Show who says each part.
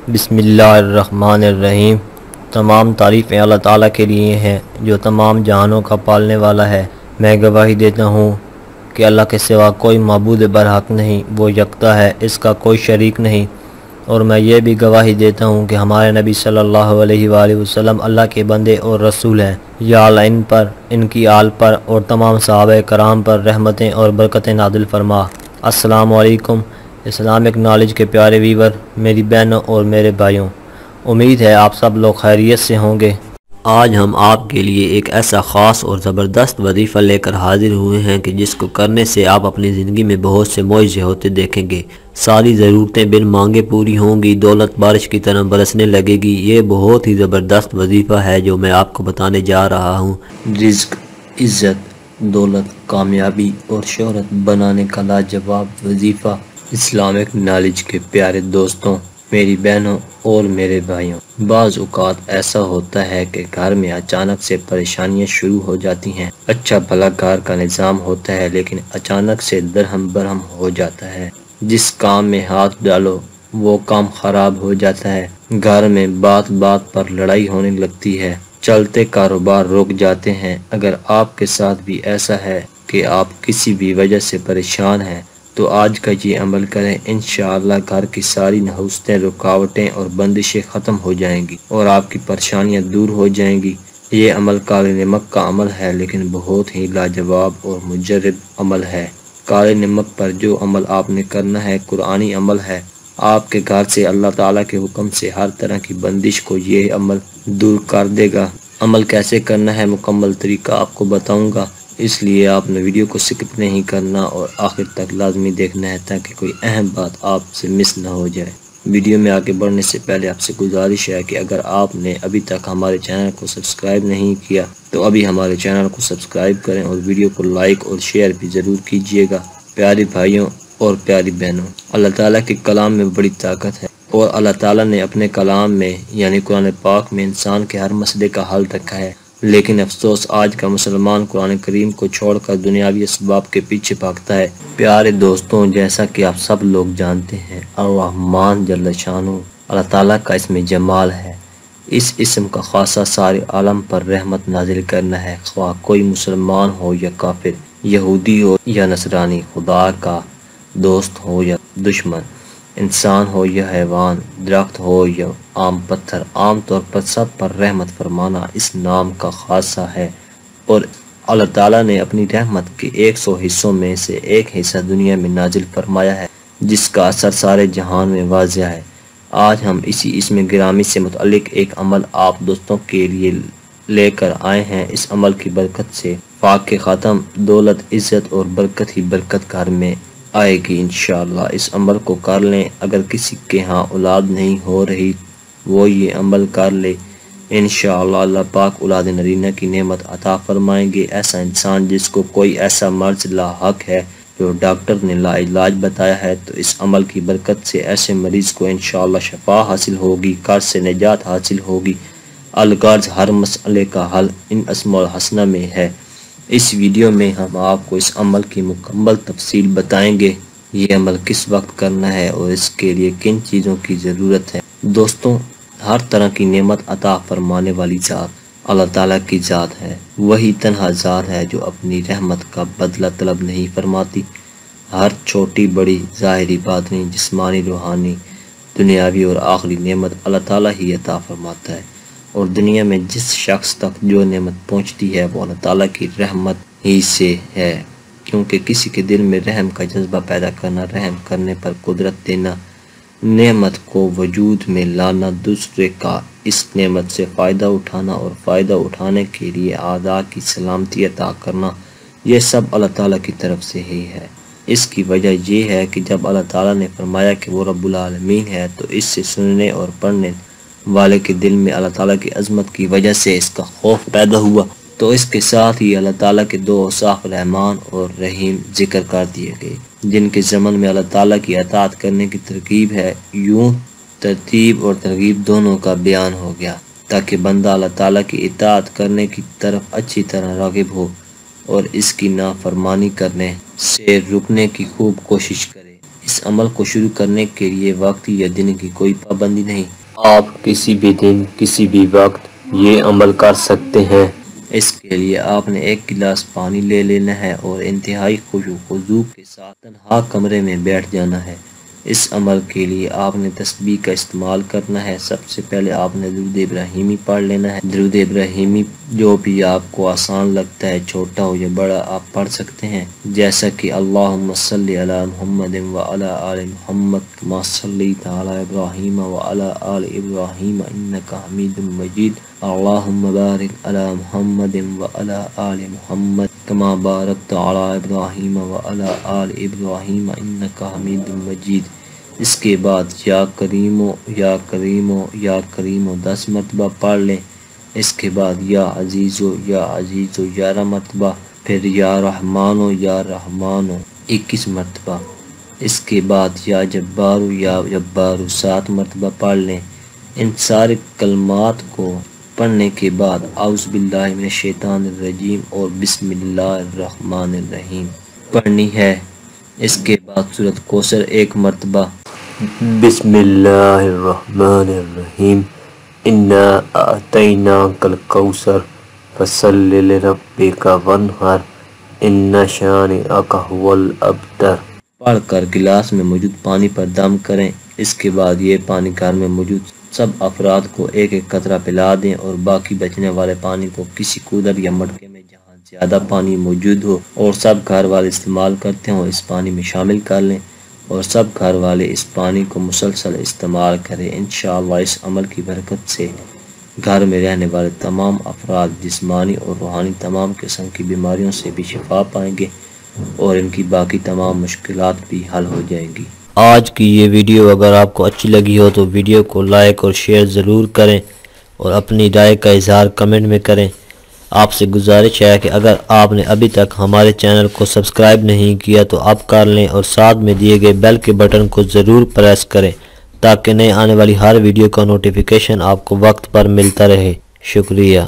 Speaker 1: بسم اللہ الرحمن الرحیم۔ تمام تعریفیں اللہ تعالیٰ کے لیے ہیں جو تمام جہانوں کا پالنے والا ہے۔ میں گواہی دیتا ہوں کہ اللہ کے سوا کوئی معبود برحق نہیں، وہ یکتا ہے، اس کا کوئی شریک نہیں۔ اور میں یہ بھی گواہی دیتا ہوں کہ ہمارے نبی صلی اللہ علیہ وآلہ وسلم اللہ کے بندے اور رسول ہیں۔ یا اللہ ان پر، ان کی آل پر اور تمام صحابہ کرام پر رحمتیں اور برکتیں نازل فرما۔ السلام علیکم اسلامک نالج کے پیارے ویور، میری بہنوں اور میرے بھائیوں، امید ہے آپ سب لوگ خیریت سے ہوں گے۔ آج ہم آپ کے لیے ایک ایسا خاص اور زبردست وظیفہ لے کر حاضر ہوئے ہیں کہ جس کو کرنے سے آپ اپنی زندگی میں بہت سے معجزے ہوتے دیکھیں گے۔ ساری ضرورتیں بن مانگے پوری ہوں گی، دولت بارش کی طرح برسنے لگے گی۔ یہ بہت ہی زبردست وظیفہ ہے جو میں آپ کو بتانے جا رہا ہوں۔ رزق، عزت، دولت، کامیابی اور شہرت بنانے کا لاجواب وظیفہ۔ اسلامک نالج کے پیارے دوستوں، میری بہنوں اور میرے بھائیوں، بعض اوقات ایسا ہوتا ہے کہ گھر میں اچانک سے پریشانیاں شروع ہو جاتی ہیں۔ اچھا بھلا گھر کا نظام ہوتا ہے لیکن اچانک سے درہم برہم ہو جاتا ہے۔ جس کام میں ہاتھ ڈالو وہ کام خراب ہو جاتا ہے۔ گھر میں بات بات پر لڑائی ہونے لگتی ہے، چلتے کاروبار رک جاتے ہیں۔ اگر آپ کے ساتھ بھی ایسا ہے کہ آپ کسی بھی وجہ سے پریشان ہیں تو آج کا یہ عمل کریں، انشاءاللہ گھر کی ساری نحوستیں، رکاوٹیں اور بندشیں ختم ہو جائیں گی اور آپ کی پریشانیاں دور ہو جائیں گی۔ یہ عمل کالے نمک کا عمل ہے لیکن بہت ہی لاجواب اور مجرب عمل ہے۔ کالے نمک پر جو عمل آپ نے کرنا ہے قرآنی عمل ہے۔ آپ کے گھر سے اللہ تعالیٰ کے حکم سے ہر طرح کی بندش کو یہ عمل دور کر دے گا۔ عمل کیسے کرنا ہے مکمل طریقہ آپ کو بتاؤں گا، اس لیے آپ نے ویڈیو کو سکپ نہیں کرنا اور آخر تک لازمی دیکھنا ہے تاکہ کوئی اہم بات آپ سے مس نہ ہو جائے۔ ویڈیو میں آگے بڑھنے سے پہلے آپ سے گزارش ہے کہ اگر آپ نے ابھی تک ہمارے چینل کو سبسکرائب نہیں کیا تو ابھی ہمارے چینل کو سبسکرائب کریں اور ویڈیو کو لائک اور شیئر بھی ضرور کیجیے گا۔ پیارے بھائیوں اور پیاری بہنوں، اللہ تعالیٰ کے کلام میں بڑی طاقت ہے اور اللہ تعالیٰ نے اپنے کلام میں یعنی قرآن پاک میں انسان کے ہر مسئلے کا حل رکھا ہے، لیکن افسوس آج کا مسلمان قرآن کریم کو چھوڑ کر دنیاوی اسباب کے پیچھے بھاگتا ہے۔ پیارے دوستوں، جیسا کہ آپ سب لوگ جانتے ہیں، الرحمن جل شانہ اللہ تعالیٰ کا اسم جمال ہے۔ اس اسم کا خاصہ سارے عالم پر رحمت نازل کرنا ہے، خواہ کوئی مسلمان ہو یا کافر، یہودی ہو یا نصرانی، خدا کا دوست ہو یا دشمن، انسان ہو یا حیوان، درخت ہو یا عام پتھر، عام طور پر سب پر رحمت فرمانا اس نام کا خاصہ ہے۔ اور اللہ تعالیٰ نے اپنی رحمت کے 100 حصوں میں سے ایک حصہ دنیا میں نازل فرمایا ہے جس کا اثر سارے جہان میں واضح ہے۔ آج ہم اسی اسم گرامی سے متعلق ایک عمل آپ دوستوں کے لیے لے کر آئے ہیں۔ اس عمل کی برکت سے پاک کے ختم، دولت، عزت اور برکت ہی برکت گھر میں آئے گی انشاءاللہ۔ اس عمل کو کر لیں۔ اگر کسی کے ہاں اولاد نہیں ہو رہی وہ یہ عمل کر لے، انشاءاللہ اللہ پاک اولاد نرینہ کی نعمت عطا فرمائیں گے۔ ایسا انسان جس کو کوئی ایسا مرض لاحق ہے جو ڈاکٹر نے لا علاج بتایا ہے تو اس عمل کی برکت سے ایسے مریض کو انشاءاللہ شفا حاصل ہوگی، قرض سے نجات حاصل ہوگی۔ الغرض ہر مسئلے کا حل ان اسماء الحسنہ میں ہے۔ اس ویڈیو میں ہم آپ کو اس عمل کی مکمل تفصیل بتائیں گے، یہ عمل کس وقت کرنا ہے اور اس کے لیے کن چیزوں کی ضرورت ہے۔ دوستوں، ہر طرح کی نعمت عطا فرمانے والی ذات اللہ تعالیٰ کی ذات ہے۔ وہی تنہا ذات ہے جو اپنی رحمت کا بدلہ طلب نہیں فرماتی۔ ہر چھوٹی بڑی، ظاہری، باطنی، جسمانی، روحانی، دنیاوی اور آخری نعمت اللہ تعالیٰ ہی عطا فرماتا ہے، اور دنیا میں جس شخص تک جو نعمت پہنچتی ہے وہ اللہ تعالیٰ کی رحمت ہی سے ہے، کیونکہ کسی کے دل میں رحم کا جذبہ پیدا کرنا، رحم کرنے پر قدرت دینا، نعمت کو وجود میں لانا، دوسرے کا اس نعمت سے فائدہ اٹھانا اور فائدہ اٹھانے کے لیے اعضاء کی سلامتی عطا کرنا، یہ سب اللہ تعالیٰ کی طرف سے ہی ہے۔ اس کی وجہ یہ ہے کہ جب اللہ تعالیٰ نے فرمایا کہ وہ رب العالمین ہے تو اس سے سننے اور پڑھنے والے کے دل میں اللہ تعالیٰ کی عظمت کی وجہ سے اس کا خوف پیدا ہوا، تو اس کے ساتھ ہی اللہ تعالیٰ کے دو اوصاف رحمان اور رحیم ذکر کر دیے گئے، جن کے ضمن میں اللہ تعالیٰ کی اطاعت کرنے کی ترغیب ہے۔ یوں ترتیب اور ترغیب دونوں کا بیان ہو گیا تاکہ بندہ اللہ تعالیٰ کی اطاعت کرنے کی طرف اچھی طرح راغب ہو اور اس کی نافرمانی کرنے سے رکنے کی خوب کوشش کرے۔ اس عمل کو شروع کرنے کے لیے وقت یا دن کی کوئی پابندی نہیں، آپ کسی بھی دن کسی بھی وقت یہ عمل کر سکتے ہیں۔ اس کے لیے آپ نے 1 گلاس پانی لے لینا ہے اور انتہائی خشوع و خضوع کے ساتھ تنہا کمرے میں بیٹھ جانا ہے۔ اس عمل کے لیے آپ نے تسبیح کا استعمال کرنا ہے۔ سب سے پہلے آپ نے درود ابراہیمی پڑھ لینا ہے۔ درود ابراہیمی جو بھی آپ کو آسان لگتا ہے، چھوٹا ہو یا بڑا، آپ پڑھ سکتے ہیں، جیسا کہ اللہم صلی علی محمد وعلی آل محمد کما صلیت علی ابراہیم وعلی آل ابراہیم انک حمید مجید، اللہم بارک علی محمد وعلی آل محمد کما بارکت علی ابراہیم وعلی آل ابراہیم انک حمید مجید۔ اس کے بعد یا کریمو یا کریمو یا کریمو 10 مرتبہ پڑھ لیں۔ اس کے بعد یا عزیزو یا عزیزو 11 مرتبہ، پھر یا رحمانو یا رحمانو 21 مرتبہ۔ اس کے بعد یا جبارو یا جبارو 7 مرتبہ پڑھ لیں۔ ان سارے کلمات کو پڑھنے کے بعد اعوذ باللہ من الشیطان الرجیم اور بسم اللہ الرحمن الرحیم پڑھنی ہے۔ اس کے بعد سورۃ کوثر 1 مرتبہ، بسم اللہ الرحمن الرحیم، انا اعطیناک الکوثر فصل لربک وانحر ان شانئک ھو الابتر پڑھ کر گلاس میں موجود پانی پر دم کریں۔ اس کے بعد یہ پانی گھر میں موجود سب افراد کو 1 قطرہ پلا دیں اور باقی بچنے والے پانی کو کسی کولر یا مٹکے میں جہاں زیادہ پانی موجود ہو اور سب گھر والے استعمال کرتے ہوں اس پانی میں شامل کر لیں اور سب گھر والے اس پانی کو مسلسل استعمال کریں۔ انشاءاللہ اس عمل کی برکت سے گھر میں رہنے والے تمام افراد جسمانی اور روحانی تمام قسم کی بیماریوں سے بھی شفا پائیں گے اور ان کی باقی تمام مشکلات بھی حل ہو جائیں گی۔ آج کی یہ ویڈیو اگر آپ کو اچھی لگی ہو تو ویڈیو کو لائک اور شیئر ضرور کریں اور اپنی رائے کا اظہار کمنٹ میں کریں۔ آپ سے گزارش ہے کہ اگر آپ نے ابھی تک ہمارے چینل کو سبسکرائب نہیں کیا تو آپ کر لیں اور ساتھ میں دیے گئے بیل کے بٹن کو ضرور پریس کریں تاکہ نئے آنے والی ہر ویڈیو کا نوٹیفیکیشن آپ کو وقت پر ملتا رہے۔ شکریہ۔